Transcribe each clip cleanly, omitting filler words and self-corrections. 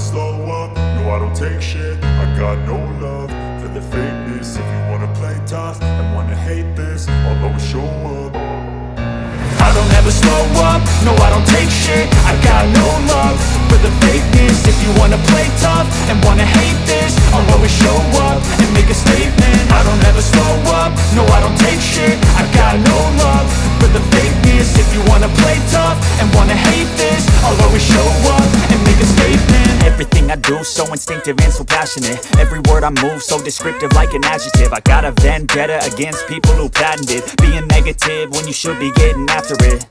slow up, no I don't take shit. I got no love for the fakeness. If you wanna play tough and wanna hate this, I'll always show up. I don't ever slow up, no I don't take shit. I got no love for the fakeness. If you wanna play tough and wanna hate this, I'll always show up and make a statement. I don't ever slow up, no I don't take shit. I got no love for the fakeness. If you wanna play tough and wanna hate this, I'll always show up and make a statement. Everything I do so instinctive and so passionate. Every word I move so descriptive like an adjective. I got a vendetta against people who patented being negative when you should be getting after it.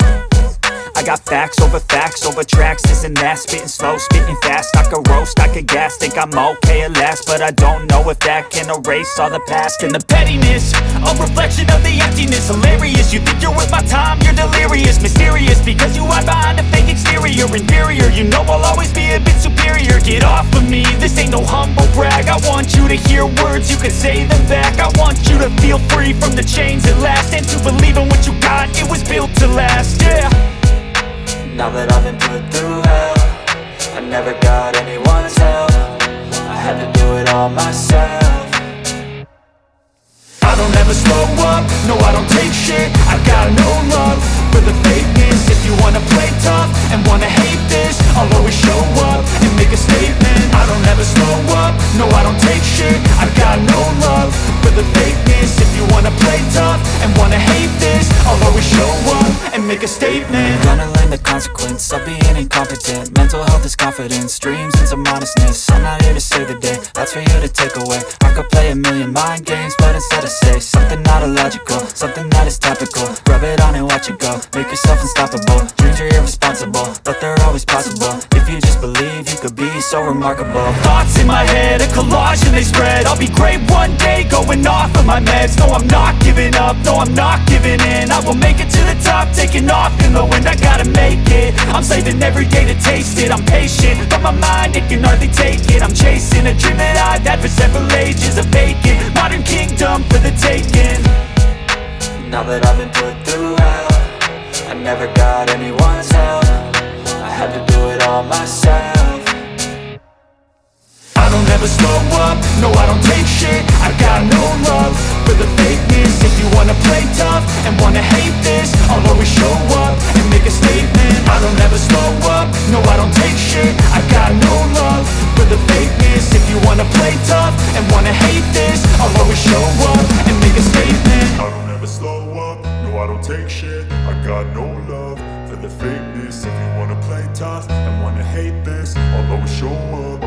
I got facts over tracks, this and that. Spitting slow, spitting fast, I could roast, I could gas. Think I'm okay at last, but I don't know if that can erase all the past. And the pettiness, a reflection of the emptiness. Hilarious, you think you're worth my time, you're delirious. Mysterious, because you hide behind a fake exterior. Inferior, you know I'll always be a bit superior. Get off of me, this ain't no humble brag. I want you to hear words, you can say them back. I want you to feel free from the chains at last, and to believe in what you got, it was built to last, yeah. Now that I've been put through hell, I never got anyone's help. I had to do it all myself. I don't ever slow up, no I don't take shit. I got no love for the fakeness. If you wanna play tough and wanna hate this, I'll always show up and make a statement. I don't ever slow up, no I don't take shit. I got no love for the fakeness. If you wanna play tough and wanna hate this, I'll always show up and make a statement. Gonna learn the consequence of being incompetent. Mental health is confidence, dreams and some honestness. I'm not here to save the day, that's for you to take away. I could play a million mind games, but instead I say something not illogical, something that is topical. Rub it on and watch it go, make yourself unstoppable. Dreams are irresponsible, but they're always possible. If you just believe, you could be so remarkable. Thoughts in my head, a collage and they spread. I'll be great one day, going off of my meds. No, I'm not giving up, no, I'm not giving in. I will make it to the top, taking off in the wind. I gotta make it, I'm saving every day to taste it. I'm patient, but my mind, it can hardly take it. I'm chasing a dream that I've had for several ages. A vacant, modern kingdom for the taking. Now that I've been put through hell, I never got anyone's help. I had to do it all myself. I don't ever slow up, no I don't take shit. I got no love for the fakeness. If you wanna play tough and wanna hate this, I'll always show up and make a statement. I don't ever slow up, no I don't take shit. I got no love for the fakeness. If you wanna play tough and wanna hate this, I'll always show up and make a statement. I don't ever slow up, no I don't take shit. I got no love for the fakeness. If you wanna play tough and wanna hate this, I'll always show up.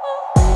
ooh.